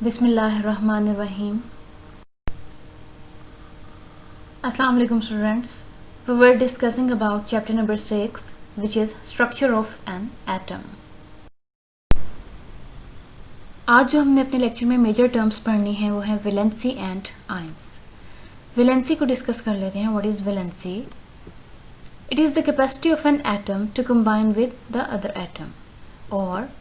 Bismillahirrahmanirrahim. Assalamu alaikum students. We were discussing about chapter number 6, which is structure of an atom. आज जो हमने अपने lecture में major terms पढ़नी है वो है वैलेंसी एंड आयंस. वैलेंसी को डिस्कस कर लेते हैं. What is valency? It is the capacity of an atom to combine with the other atom, और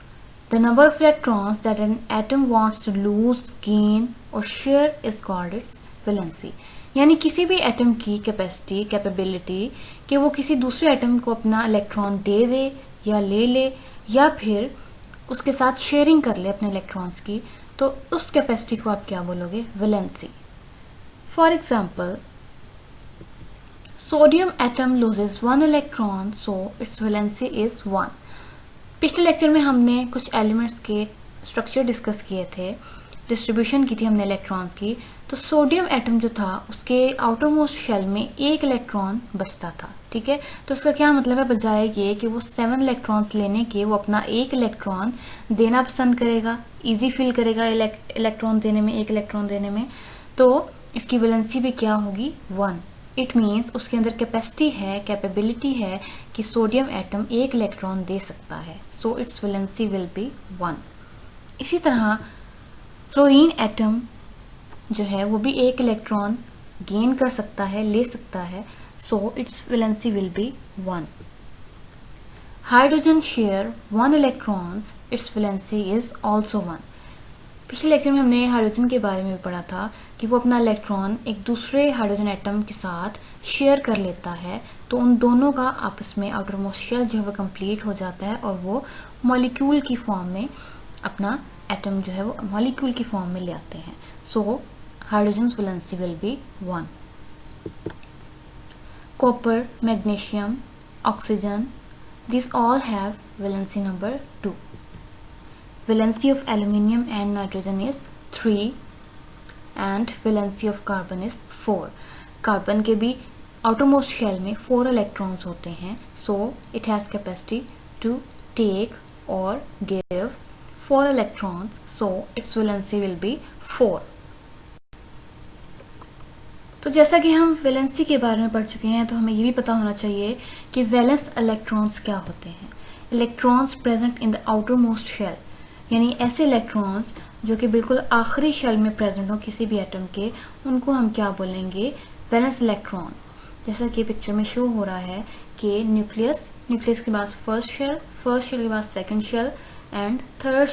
the number of electrons that an atom wants to lose, gain or share is called its valency. यानी किसी भी atom की capacity, capability कि वो किसी दूसरे atom को अपना इलेक्ट्रॉन दे दे या ले ले या फिर उसके साथ शेयरिंग कर ले अपने इलेक्ट्रॉन्स की, तो उस कैपेसिटी को आप क्या बोलोगे? Valency. For example, sodium atom loses 1 electron, so it's valency is 1. पिछले लेक्चर में हमने कुछ एलिमेंट्स के स्ट्रक्चर डिस्कस किए थे, डिस्ट्रीब्यूशन की थी हमने इलेक्ट्रॉन्स की. तो सोडियम एटम जो था उसके आउटर मोस्ट शेल में 1 इलेक्ट्रॉन बचता था. ठीक है, तो इसका क्या मतलब है? बजाय ये कि वो 7 इलेक्ट्रॉन्स लेने के वो अपना 1 इलेक्ट्रॉन देना पसंद करेगा, इजी फील करेगा इलेक्ट्रॉन देने में, 1 इलेक्ट्रॉन देने में. तो इसकी वैलेंसी भी क्या होगी? 1. इट मीन्स उसके अंदर कैपेसिटी है, कैपेबिलिटी है कि सोडियम एटम 1 इलेक्ट्रॉन दे सकता है. So it's valency will be 1. इसी तरह फ्लोरीन एटम जो है वो भी 1 इलेक्ट्रॉन गेन कर सकता है, ले सकता है. So it's valency will be 1. Hydrogen share 1 electrons, it's valency is also 1. पिछले लेक्चर में हमने हाइड्रोजन के बारे में भी पढ़ा था कि वो अपना इलेक्ट्रॉन एक दूसरे हाइड्रोजन एटम के साथ शेयर कर लेता है, तो उन दोनों का आपस में आउटर मोस्ट शेल जो है वो कंप्लीट हो जाता है और वो मॉलिक्यूल की फॉर्म में अपना एटम जो है वो मॉलिक्यूल की फॉर्म में ले आते हैं. So hydrogen valency will be 1. Copper, magnesium, oxygen, these all have valency number 2. Valency of aluminium and nitrogen is 3 and valency of carbon is 4. Carbon के भी outermost shell में 4 electrons होते हैं, so it has capacity to take or give 4 electrons, so its valency will be 4. तो जैसा कि हम valency के बारे में पढ़ चुके हैं, तो हमें ये भी पता होना चाहिए कि वैलेंस इलेक्ट्रॉन्स क्या होते हैं. Electrons present in the outermost shell, यानी ऐसे इलेक्ट्रॉन्स जो कि बिल्कुल आखिरी शेल में प्रेजेंट हो किसी भी एटम के, उनको हम क्या बोलेंगे? Valence electrons. जैसा कि पिक्चर में शो हो रहा है कि न्यूक्लियस के बाद फर्स्ट शेल के बाद second shell and third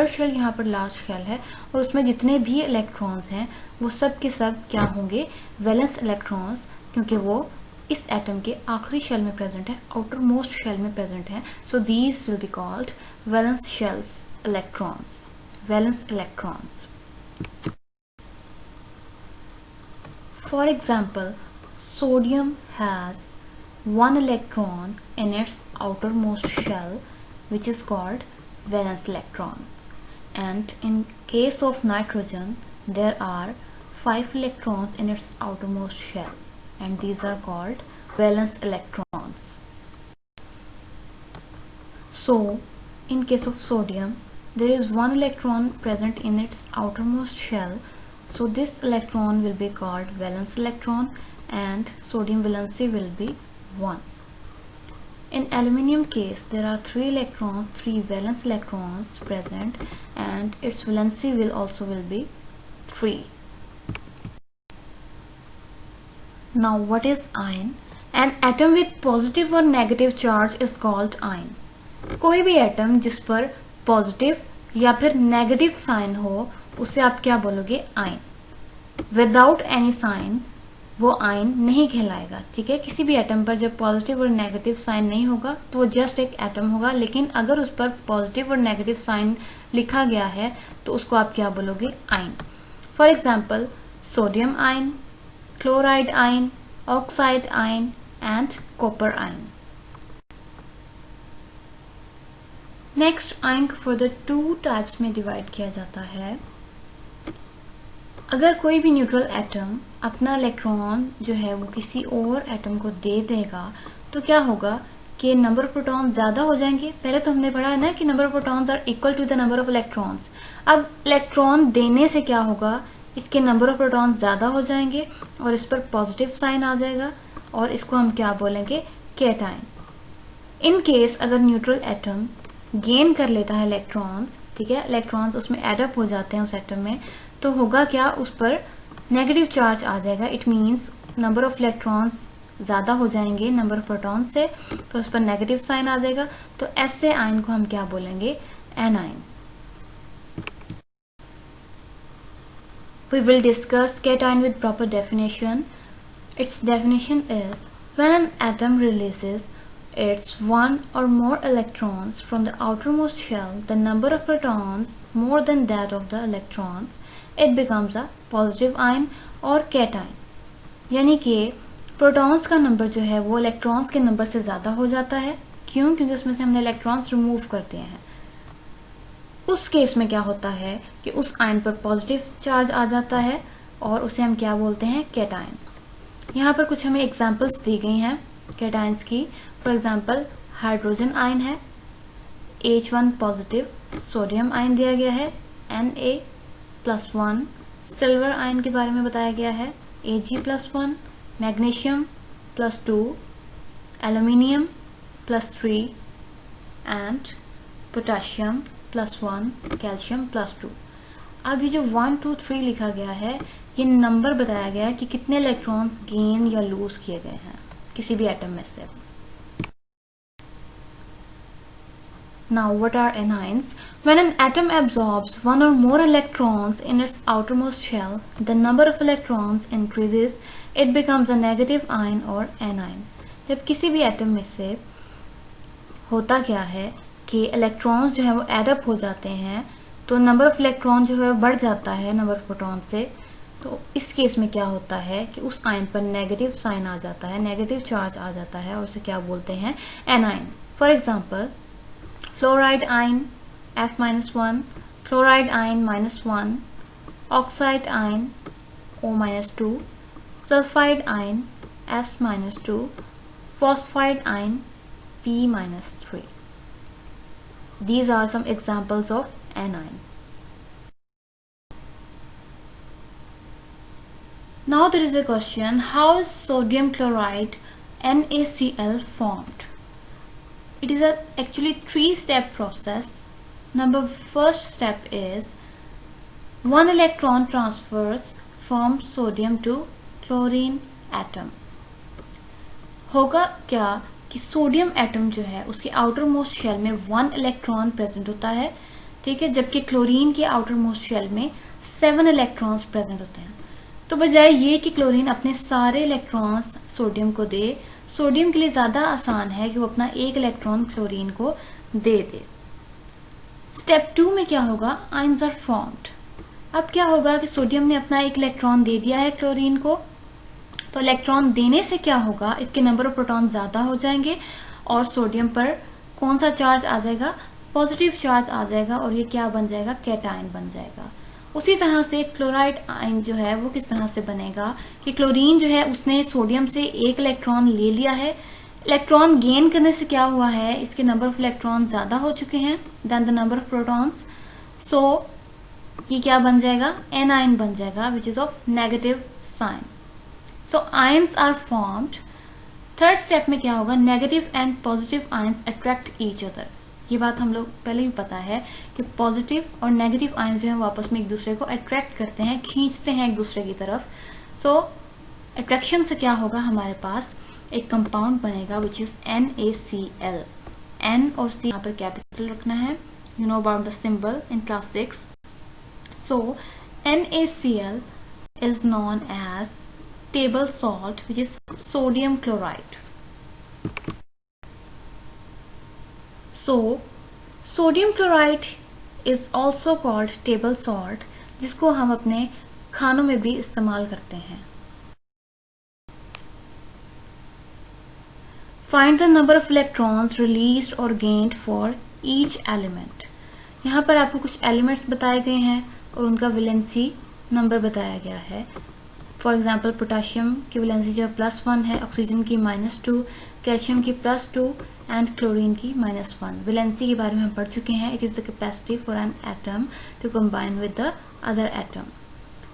shell यहाँ पर लास्ट शेल है, और उसमें जितने भी इलेक्ट्रॉन्स हैं वो सब के सब क्या होंगे? वैलेंस इलेक्ट्रॉन्स, क्योंकि वो इस एटम के आखिरी शेल में प्रेजेंट है, आउटर मोस्ट शेल में प्रेजेंट है. So these will be called valence shells electrons, valence electrons. For example, sodium has 1 electron in its outermost shell, which is called valence electron. And in case of nitrogen, there are 5 electrons in its outermost shell, and these are called valence electrons. So, in case of sodium, there is 1 electron present in its outermost shell, so this electron will be called valence electron, and sodium valency will be 1. In aluminium case, there are 3 valence electrons present, and its valency will be 3. Now what is ion? An atom with positive or negative charge is called ion. कोई भी atom जिस पर positive या फिर negative sign हो उसे आप क्या बोलोगे? आयन. विदाउट एनी साइन वो आयन नहीं कहलाएगा. ठीक है, किसी भी एटम पर जब पॉजिटिव और नेगेटिव साइन नहीं होगा तो वो जस्ट एक एटम होगा, लेकिन अगर उस पर पॉजिटिव और नेगेटिव साइन लिखा गया है तो उसको आप क्या बोलोगे? Ion. For example, sodium ion, chloride ion, oxide ion and copper ion. Next, ion को फर्दर 2 टाइप्स में डिवाइड किया जाता है. अगर कोई भी न्यूट्रल एटम अपना इलेक्ट्रॉन जो है वो किसी और एटम को दे देगा तो क्या होगा? कि नंबर ऑफ प्रोटॉन्स ज़्यादा हो जाएंगे? पहले तो हमने पढ़ा है ना कि number of protons are equal to the number of electrons. अब इलेक्ट्रॉन देने से क्या होगा, इसके नंबर ऑफ प्रोटॉन्स ज़्यादा हो जाएंगे और इस पर पॉजिटिव साइन आ जाएगा और इसको हम क्या बोलेंगे, कैटाइन। इन केस अगर न्यूट्रल एटम गेन कर लेता है इलेक्ट्रॉन्स, ठीक है, इलेक्ट्रॉन्स उसमें एडअप हो जाते हैं उस एटम में, तो होगा क्या, उस पर नेगेटिव चार्ज आ जाएगा। It means number of electrons ज़्यादा हो जाएंगे नंबर ऑफ प्रोटॉन से, तो उस पर नेगेटिव साइन आ जाएगा। तो ऐसे आयन को हम क्या बोलेंगे, A9. We will discuss cation with proper definition. Its definition is when an atom releases its one or more electrons from the outermost shell, the number of protons more than that of the electrons, it becomes a positive ion or cation. यानी कि protons का number जो है वो electrons के number से ज़्यादा हो जाता है। क्यों? क्योंकि उसमें से हमने इलेक्ट्रॉन्स रिमूव कर दिए हैं। उस केस में क्या होता है कि उस आयन पर पॉजिटिव चार्ज आ जाता है और उसे हम क्या बोलते हैं, कैटाइन। यहाँ पर कुछ हमें एग्जांपल्स दी गई हैं कैटाइन्स की। फॉर एग्जांपल हाइड्रोजन आयन है, H1 पॉजिटिव, सोडियम आयन दिया गया है Na+1, सिल्वर आयन के बारे में बताया गया है Ag+1, magnesium +2, aluminium +3 and potassium +1, calcium +2। अब ये जो 1, 2, 3 लिखा गया है, ये नंबर बताया गया है कि कितने इलेक्ट्रॉन्स गेन या लूज किए गए हैं किसी भी एटम में से। Now what are anions? When an atom absorbs one or more electrons in its outermost shell, the number of electrons increases, it becomes a negative ion or anion. जब किसी भी एटम में से होता क्या है कि इलेक्ट्रॉन्स जो है वो एडअप हो जाते हैं, तो नंबर ऑफ इलेक्ट्रॉन जो है बढ़ जाता है नंबर ऑफ प्रोटॉन से। तो इस केस में क्या होता है कि उस आयन पर नेगेटिव साइन आ जाता है, नेगेटिव चार्ज आ जाता है और उसे क्या बोलते हैं, A9. For example fluoride ion F-1, chloride ion -1, oxide ion O-2, sulphide ion S-2, phosphide ion P-3। These are some examples of anion. Now there is a question, how is sodium chloride NaCl formed? It is actually 3-step process. First step is one electron transfers from sodium to chlorine atom. होगा क्या कि sodium atom जो है उसके outer most shell में 1 electron present होता है, ठीक है, जबकि क्लोरीन के आउटर मोस्ट शेल में 7 इलेक्ट्रॉन्स प्रेजेंट होते हैं। तो बजाय ये कि क्लोरीन अपने सारे इलेक्ट्रॉन्स सोडियम को दे, सोडियम के लिए ज्यादा आसान है कि वो अपना एक इलेक्ट्रॉन क्लोरीन को दे दे। स्टेप 2 में क्या होगा, आयंस आर फॉर्म्ड। अब क्या होगा कि सोडियम ने अपना एक इलेक्ट्रॉन दे दिया है क्लोरीन को, तो इलेक्ट्रॉन देने से क्या होगा, इसके नंबर ऑफ प्रोटॉन ज्यादा हो जाएंगे और सोडियम पर कौन सा चार्ज आ जाएगा, पॉजिटिव चार्ज आ जाएगा और ये क्या बन जाएगा, कैटाइन बन जाएगा। उसी तरह से क्लोराइड आयन जो है वो किस तरह से बनेगा कि क्लोरीन जो है उसने सोडियम से एक इलेक्ट्रॉन ले लिया है, इलेक्ट्रॉन गेन करने से क्या हुआ है, इसके नंबर ऑफ इलेक्ट्रॉन ज्यादा हो चुके हैं than the number of protons, so ये क्या बन जाएगा, एनाइन बन जाएगा which is of negative sign. So ions are formed. Third step में क्या होगा, negative and positive ions attract each other. ये बात हम लोग पहले भी पता है कि पॉजिटिव और नेगेटिव आयंस जो है आपस में एक दूसरे को अट्रैक्ट करते हैं, खींचते हैं एक दूसरे की तरफ। सो अट्रैक्शन से क्या होगा, हमारे पास एक कंपाउंड बनेगा विच इज NaCl। N और C यहाँ पर कैपिटल रखना है, you know about the symbol in class 6। So NaCl is known as table salt, which is sodium chloride. So sodium chloride is also called table salt, जिसको हम अपने खानों में भी इस्तेमाल करते हैं। Find the number of electrons released or gained for each element. यहाँ पर आपको कुछ एलिमेंट्स बताए गए हैं और उनका वैलेंसी नंबर बताया गया है। फॉर एग्जाम्पल पोटाशियम की वैलेंसी जो है +1 है, ऑक्सीजन की -2, कैल्शियम की +2 एंड क्लोरीन की -1। वैलेंसी के बारे में हम पढ़ चुके हैं। It is the capacity for an atom to combine with the other atom.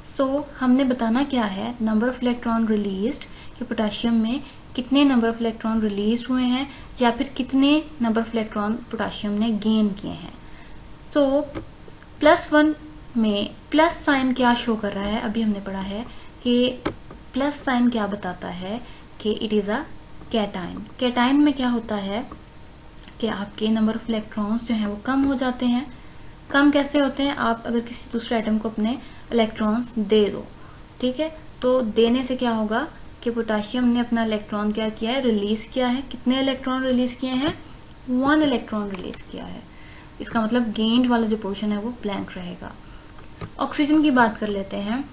So हमने बताना क्या है, नंबर ऑफ इलेक्ट्रॉन रिलीज्ड, कि पोटाशियम में कितने नंबर ऑफ इलेक्ट्रॉन रिलीज हुए हैं या फिर कितने नंबर ऑफ इलेक्ट्रॉन पोटाशियम ने गेन किए हैं। सो +1 में प्लस साइन क्या शो कर रहा है, अभी हमने पढ़ा है कि प्लस साइन क्या बताता है कि it is a cation. Cation में क्या होता है कि आपके नंबर ऑफ इलेक्ट्रॉन्स जो हैं वो कम हो जाते हैं। कम कैसे होते हैं, आप अगर किसी दूसरे एटम को अपने इलेक्ट्रॉन्स दे दो, ठीक है, तो देने से क्या होगा कि पोटाशियम ने अपना इलेक्ट्रॉन क्या किया है, रिलीज किया है। कितने इलेक्ट्रॉन रिलीज किए हैं, 1 इलेक्ट्रॉन रिलीज किया है। इसका मतलब गेन्ड वाला जो पोर्शन है वो ब्लैंक रहेगा। ऑक्सीजन की बात कर लेते हैं।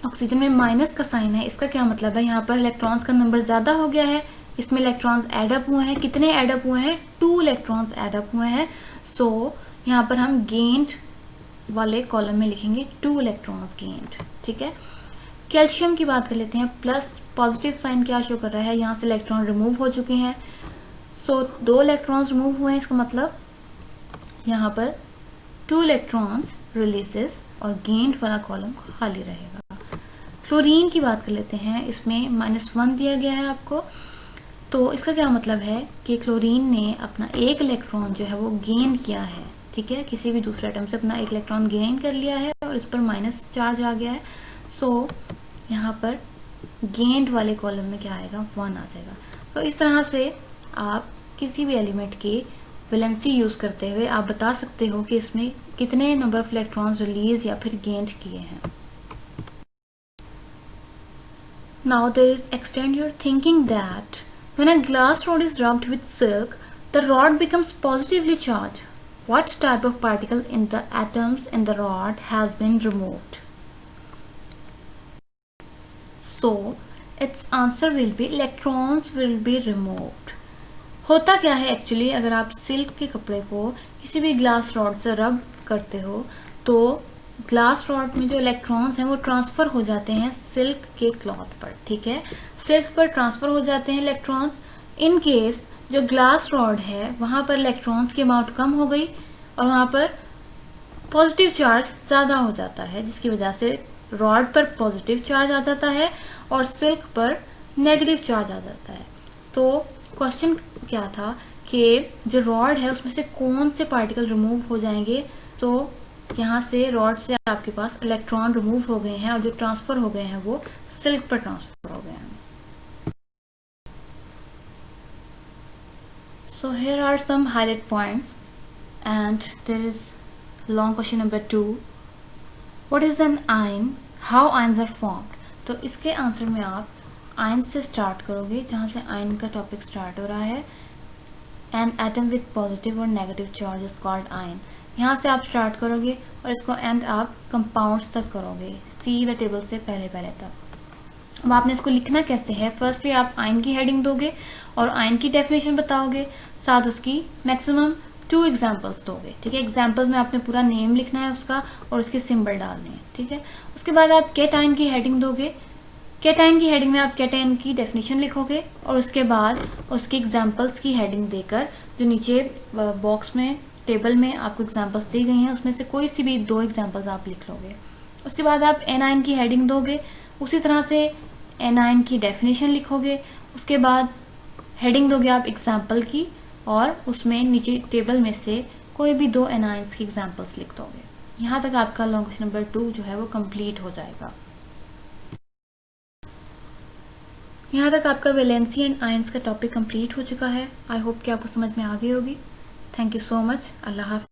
ऑक्सीजन में माइनस का साइन है, इसका क्या मतलब है, यहाँ पर इलेक्ट्रॉन्स का नंबर ज्यादा हो गया है, इसमें इलेक्ट्रॉन्स एडअप हुए हैं। कितने एडअप हुए हैं, 2 इलेक्ट्रॉन्स एडअप हुए हैं। सो यहाँ पर हम गेन्ड वाले कॉलम में लिखेंगे 2 इलेक्ट्रॉन्स गेन्ड, ठीक है। कैल्शियम की बात कर लेते हैं। प्लस पॉजिटिव साइन क्या शो कर रहा है, यहाँ से इलेक्ट्रॉन रिमूव हो चुके हैं। सो 2 इलेक्ट्रॉन्स रिमूव हुए हैं, इसका मतलब यहाँ पर 2 इलेक्ट्रॉन्स रिलीजेस और गेन्ड वाला कॉलम खाली रहेगा। क्लोरीन की बात कर लेते हैं। इसमें -1 दिया गया है आपको, तो इसका क्या मतलब है कि क्लोरीन ने अपना 1 इलेक्ट्रॉन जो है वो गेन किया है, ठीक है, किसी भी दूसरे एटम से अपना 1 इलेक्ट्रॉन गेन कर लिया है और इस पर माइनस चार्ज आ गया है। सो यहाँ पर गेन्ड वाले कॉलम में क्या आएगा, 1 आ जाएगा। तो इस तरह से आप किसी भी एलिमेंट की वैलेंसी यूज करते हुए आप बता सकते हो कि इसमें कितने नंबर ऑफ इलेक्ट्रॉन्स रिलीज या फिर गेन्ड किए हैं। Now there is extend your thinking that when a glass rod is rubbed with silk, the rod becomes positively charged. What type of particle in the atoms in the rod has been removed? So its answer will be electrons will be removed. होता क्या है actually, अगर आप silk के कपड़े को किसी भी ग्लास रॉड से रब करते हो तो ग्लास रॉड में जो इलेक्ट्रॉन्स हैं वो ट्रांसफर हो जाते हैं सिल्क के क्लॉथ पर, ठीक है, सिल्क पर ट्रांसफर हो जाते हैं इलेक्ट्रॉन्स। इन केस जो ग्लास रॉड है वहां पर इलेक्ट्रॉन्स की अमाउंट कम हो गई और वहां पर पॉजिटिव चार्ज ज्यादा हो जाता है, जिसकी वजह से रॉड पर पॉजिटिव चार्ज आ जाता है और सिल्क पर नेगेटिव चार्ज आ जाता है। तो क्वेश्चन क्या था कि जो रॉड है उसमें से कौन से पार्टिकल रिमूव हो जाएंगे। तो यहाँ से रॉड से आपके पास इलेक्ट्रॉन रिमूव हो गए हैं और जो ट्रांसफर हो गए हैं वो सिल्क पर ट्रांसफर हो गए हैं। So here are some highlight points and there is long question number 2, what is an ion, how ions are formed. तो इसके आंसर में आप आयन से स्टार्ट करोगे, जहां से आयन का टॉपिक स्टार्ट हो रहा है। एन एटम विथ पॉजिटिव और negative charge is called ion. यहाँ से आप स्टार्ट करोगे और इसको एंड आप कंपाउंड्स तक करोगे, सी द टेबल से पहले तक। अब आपने इसको लिखना कैसे है, फर्स्टली आप आयन की हेडिंग दोगे और आयन की डेफिनेशन बताओगे, साथ उसकी मैक्सिमम 2 एग्जाम्पल्स दोगे, ठीक है। एग्जाम्पल्स में आपने पूरा नेम लिखना है उसका और उसके सिंबल डालने हैं, ठीक है। उसके बाद आप कैटायन की हेडिंग दोगे। कैटायन की हेडिंग में आप कैटायन की डेफिनेशन लिखोगे और उसके बाद उसके एग्जाम्पल्स की हेडिंग देकर जो नीचे बॉक्स में टेबल में आपको एग्जाम्पल्स दी गई हैं उसमें से कोई सी भी 2 एग्जाम्पल्स आप लिख लोगे। उसके बाद आप एनायन की हेडिंग दोगे, उसी तरह से एनायन की डेफिनेशन लिखोगे। उसके बाद हेडिंग दोगे आप एग्जाम्पल की और उसमें नीचे टेबल में से कोई भी 2 एनायंस की एग्जाम्पल्स लिख दोगे। यहाँ तक आपका लॉन्ग क्वेश्चन नंबर 2 जो है वो कंप्लीट हो जाएगा। यहाँ तक आपका वैलेंसी एंड आयंस का टॉपिक कंप्लीट हो चुका है। आई होप कि आपको समझ में आ गई होगी। Thank you so much. अल्लाह हाफ़िज़।